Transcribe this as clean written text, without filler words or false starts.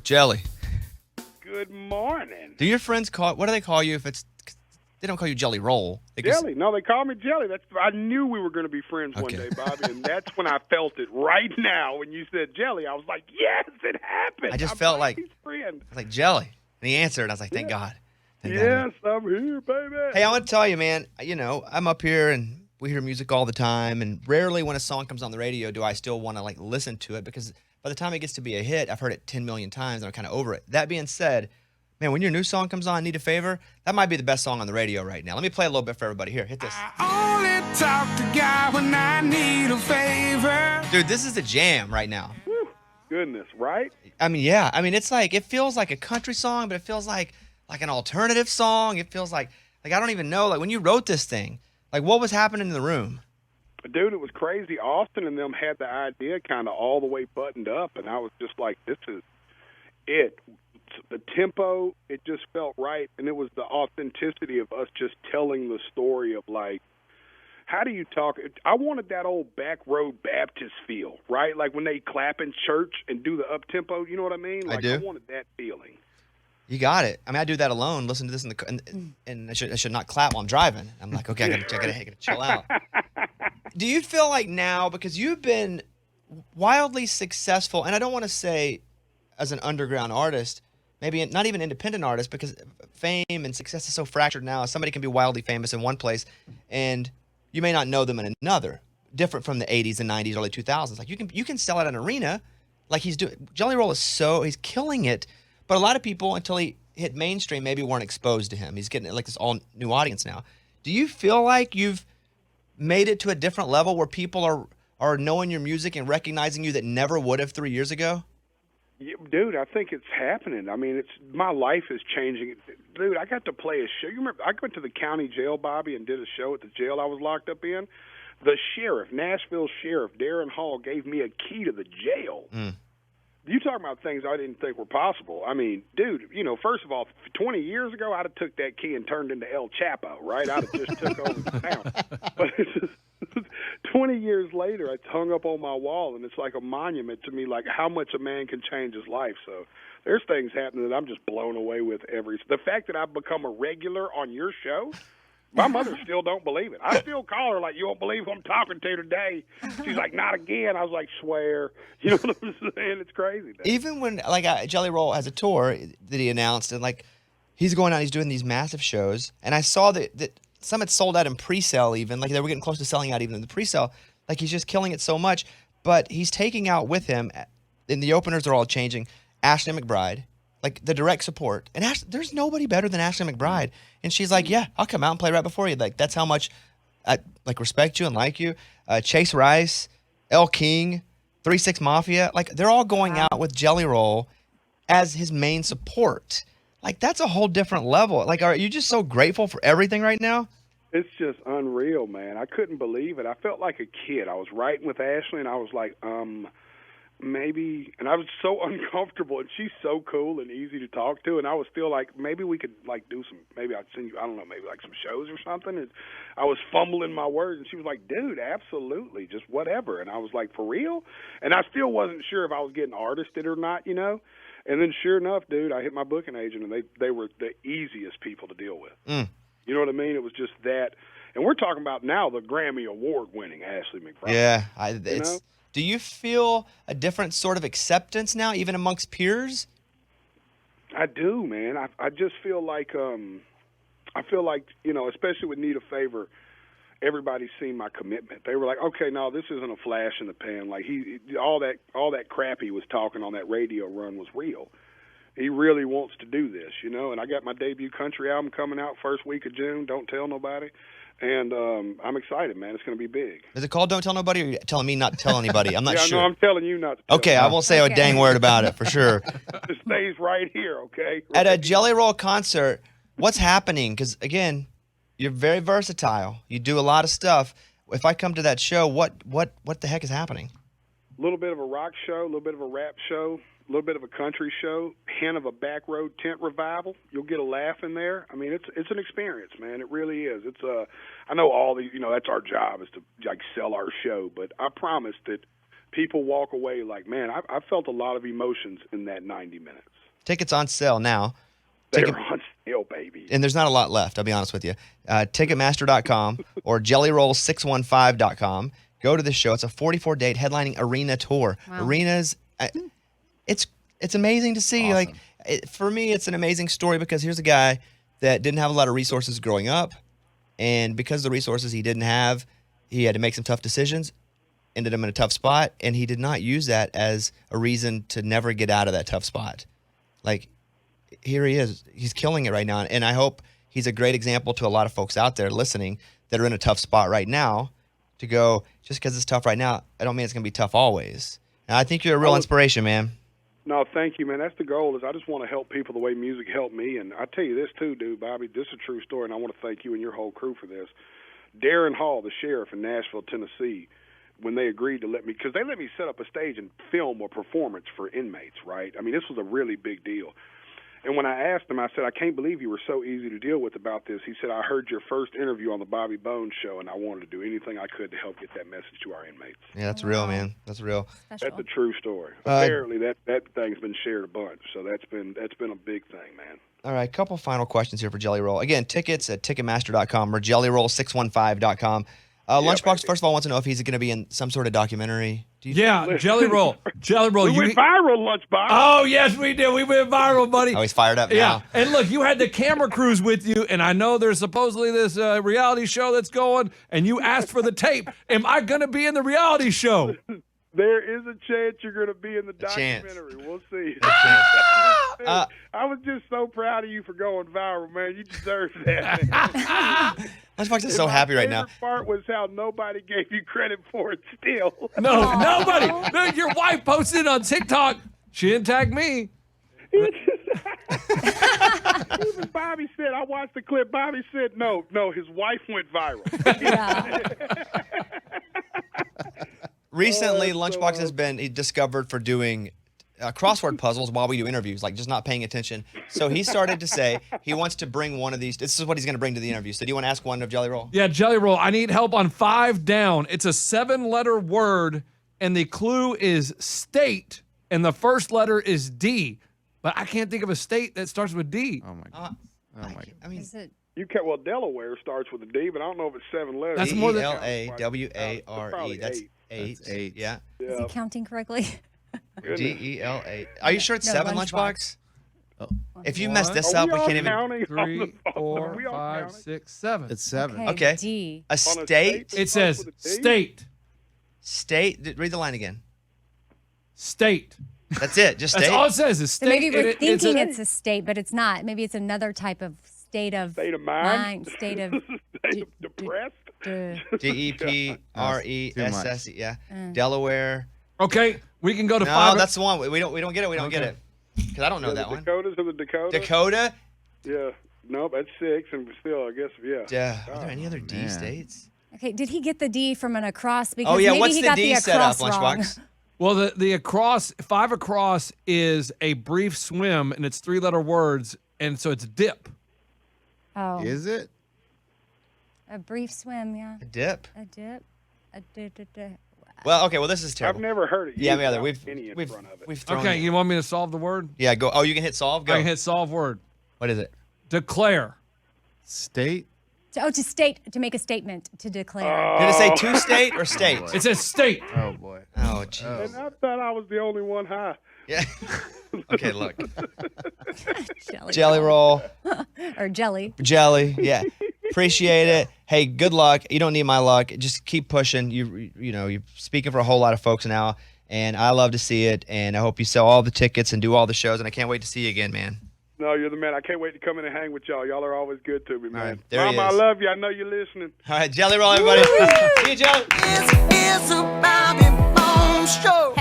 Jelly. Good morning. Do your friends what do they call you if it's, they don't call you Jelly Roll. Jelly. No, they call me Jelly. I knew we were going to be friends one day, Bobby, and that's when I felt it right now. When you said Jelly, I was like, yes, it happened. I just felt like, friend. I was like, Jelly. And he answered, and I was like, thank God. Thank God. I'm here, baby. Hey, I want to tell you, man, I'm up here, and we hear music all the time, and rarely when a song comes on the radio do I still want to, listen to it, because by the time it gets to be a hit, I've heard it 10 million times, and I'm kind of over it. That being said, man, when your new song comes on, Need a Favor, that might be the best song on the radio right now. Let me play a little bit for everybody. Here, hit this. I only talk to God when I need a favor. Dude, this is the jam right now. Whew, goodness, right? I mean, yeah. I mean, it's like, it feels like a country song, but it feels like an alternative song. It feels like I don't even know. Like, when you wrote this thing, what was happening in the room? Dude, it was crazy. Austin and them had the idea kind of all the way buttoned up, and I was just like, this is it. The tempo, it just felt right, and it was the authenticity of us just telling the story of, how do you talk? I wanted that old back road Baptist feel, right? Like when they clap in church and do the up-tempo, you know what I mean? I do. I wanted that feeling. You got it. I mean, I do that alone, listen to this in the and I should not clap while I'm driving. I'm like, okay, I gotta chill out. Do you feel like now, because you've been wildly successful, and I don't want to say as an underground artist, maybe not even independent artist, because fame and success is so fractured now. Somebody can be wildly famous in one place, and you may not know them in another. Different from the 80s and 90s, early 2000s. Like, you can sell at an arena, like he's doing. Jelly Roll he's killing it. But a lot of people, until he hit mainstream, maybe weren't exposed to him. He's getting this all new audience now. Do you feel like you've made it to a different level where people are knowing your music and recognizing you that never would have 3 years ago? Yeah, dude, I think it's happening. I mean, my life is changing. Dude, I got to play a show. You remember, I went to the county jail, Bobby, and did a show at the jail I was locked up in. The sheriff, Nashville Sheriff, Darren Hall, gave me a key to the jail. You talking about things I didn't think were possible. I mean, dude, first of all, 20 years ago, I'd have took that key and turned into El Chapo, right? I'd have just took over the town. But it's just, 20 years later, it's hung up on my wall, and it's like a monument to me, like how much a man can change his life. So there's things happening that I'm just blown away with. The fact that I've become a regular on your show, my mother still don't believe it. I still call her like, you won't believe who I'm talking to today. She's like, not again. I was like, swear. You know what I'm saying? It's crazy. Dude. Even when, Jelly Roll has a tour that he announced, and, he's going out, he's doing these massive shows, and I saw that some had sold out in pre-sale even. They were getting close to selling out even in the pre-sale. He's just killing it so much. But he's taking out with him, and the openers are all changing, Ashley McBride, the direct support. And there's nobody better than Ashley McBride. And she's like, yeah, I'll come out and play right before you. That's how much I respect you and like you. Chase Rice, El King, 3-6 Mafia. They're all going out with Jelly Roll as his main support. That's a whole different level. Are you just so grateful for everything right now? It's just unreal, man. I couldn't believe it. I felt like a kid. I was writing with Ashley, and I was like, maybe, and I was so uncomfortable, and she's so cool and easy to talk to, and I was still like, maybe we could do some, maybe I'd send you, I don't know, maybe some shows or something, and I was fumbling my words, and she was like, dude, absolutely, just whatever, and I was like, for real? And I still wasn't sure if I was getting artisted or not, and then sure enough, dude, I hit my booking agent, and they were the easiest people to deal with. You know what I mean? It was just that, and we're talking about now the Grammy Award-winning Ashley McBride. Yeah, do you feel a different sort of acceptance now, even amongst peers? I do, man. I just feel like, especially with Need a Favor, everybody's seen my commitment. They were like, okay, no, this isn't a flash in the pan. All that crap he was talking on that radio run was real. He really wants to do this, and I got my debut country album coming out first week of June, Don't Tell Nobody. And I'm excited, man. It's going to be big. Is it called Don't Tell Nobody, or are you telling me not to tell anybody? I'm not sure. No, I'm telling you not to tell Okay, I won't say a dang word about it, for sure. It stays right here, okay? At a Jelly Roll concert, what's happening? Because, again, you're very versatile. You do a lot of stuff. If I come to that show, what the heck is happening? A little bit of a rock show, a little bit of a rap show, a little bit of a country show, hint of a back road tent revival. You'll get a laugh in there. I mean, it's an experience, man. It really is. I know all the, that's our job is to sell our show, but I promise that people walk away like, man, I felt a lot of emotions in that 90 minutes. Tickets on sale now. They're on sale, baby. And there's not a lot left, I'll be honest with you. Ticketmaster.com or jellyroll615.com. Go to the show. It's a 44-date headlining arena tour. Wow. Arenas, it's amazing to see. Awesome. Like, for me, it's an amazing story because here's a guy that didn't have a lot of resources growing up. And because of the resources he didn't have, he had to make some tough decisions, ended him in a tough spot, and he did not use that as a reason to never get out of that tough spot. Like, here he is. He's killing it right now. And I hope he's a great example to a lot of folks out there listening that are in a tough spot right now to go, just because it's tough right now, I don't mean it's going to be tough always. And I think you're a real inspiration, man. No, thank you, man. That's the goal. Is I just want to help people the way music helped me. And I tell you this too, dude, Bobby. This is a true story, and I want to thank you and your whole crew for this. Darren Hall, the sheriff in Nashville, Tennessee, when they agreed to let me, because they let me set up a stage and film a performance for inmates, right? I mean, this was a really big deal. And when I asked him, I said, I can't believe you were so easy to deal with about this. He said, I heard your first interview on the Bobby Bones show, and I wanted to do anything I could to help get that message to our inmates. Yeah, that's real, man. That's real. Special. That's a true story. Apparently, that thing's been shared a bunch, so that's been a big thing, man. All right, couple final questions here for Jelly Roll. Again, tickets at Ticketmaster.com or jellyroll615.com. Lunchbox, first of all, wants to know if he's going to be in some sort of documentary. Yeah, Jelly Roll. Jelly Roll. We went viral, Lunchbox. Oh, yes, we did. We went viral, buddy. Oh, he's fired up now. Yeah, and look, you had the camera crews with you, and I know there's supposedly this reality show that's going, and you asked for the tape. Am I going to be in the reality show? There is a chance you're going to be in the chance. documentary. We'll see. Uh, I was just so proud of you for going viral, man. You deserve that, man. Lunchbox is so happy right now. The part was how nobody gave you credit for it still. No, nobody. No, your wife posted on TikTok. She didn't tag me. Even Bobby said, I watched the clip. Bobby said, no, his wife went viral. Recently, Lunchbox has been discovered for doing crossword puzzles while we do interviews, like just not paying attention. So he started to say he wants to bring one of these. This is what he's going to bring to the interview. So do you want to ask one of Jelly Roll? Yeah, Jelly Roll. I need help on 5 down. It's a 7-letter word, and the clue is state, and the first letter is D. But I can't think of a state that starts with D. Oh, my God. I mean, Is it? You can well, Delaware starts with a D, but I don't know if it's 7 letters. That's more than- D-E-L-A-W-A-R-E. That's 8. That's 8. Yeah. Is he counting correctly? D-E-L-A. Are you sure it's No, 7, Lunchbox. Lunchbox? If you mess this Are up, we all can't even. counting on 3, the phone? 4, Are we all 5, counting? 6, 7. It's 7. Okay. D. A On a state? It says state. State. Read the line again. State. That's it. Just That's state. all it says is So state. maybe we're and thinking it's a state, but it's not. Maybe it's another type of state of State of mind? State of State of depressed? D-E-P-R-E-S-S-E. Yeah. Delaware. Okay, we can go to No, 5. that's the one. We don't get it. We don't get it. Because I don't know that one. Dakotas or the Dakota? Dakota? Yeah. Nope, that's 6, and still, I guess, yeah. Are there any other D man. states? Okay, did he get the D from an across? Because Oh, yeah. maybe What's he the got D the set up, across wrong. Lunchbox? Well, the across, 5 across is a brief swim, and it's 3-letter words, and so it's dip. Oh, Is it? a brief swim, yeah. A dip? A dip. A dip. Well, okay. Well, this is terrible. I've never heard it. Yeah, used me either. without any in front of it. We've thrown Okay, it. you want me to solve the word? Yeah, go. Oh, you can hit solve? Go. I can hit solve word. What is it? Declare. State? To state, to make a statement, to declare. Did it say to state or state? boy. It says state. Oh, boy. Oh, jeez. And I thought I was the only one high. Yeah. Okay, look. Jelly. Jelly roll. Or jelly. Jelly. Yeah. Appreciate it. Hey, good luck. You don't need my luck. Just keep pushing. You're speaking for a whole lot of folks now, and I love to see it. And I hope you sell all the tickets and do all the shows. And I can't wait to see you again, man. No, you're the man. I can't wait to come in and hang with y'all. Y'all are always good to me, man. right, there he Mama, is. I love you. I know you're listening. All right, Jelly roll, everybody. See you, Jelly. This is a Bobby Bones Show.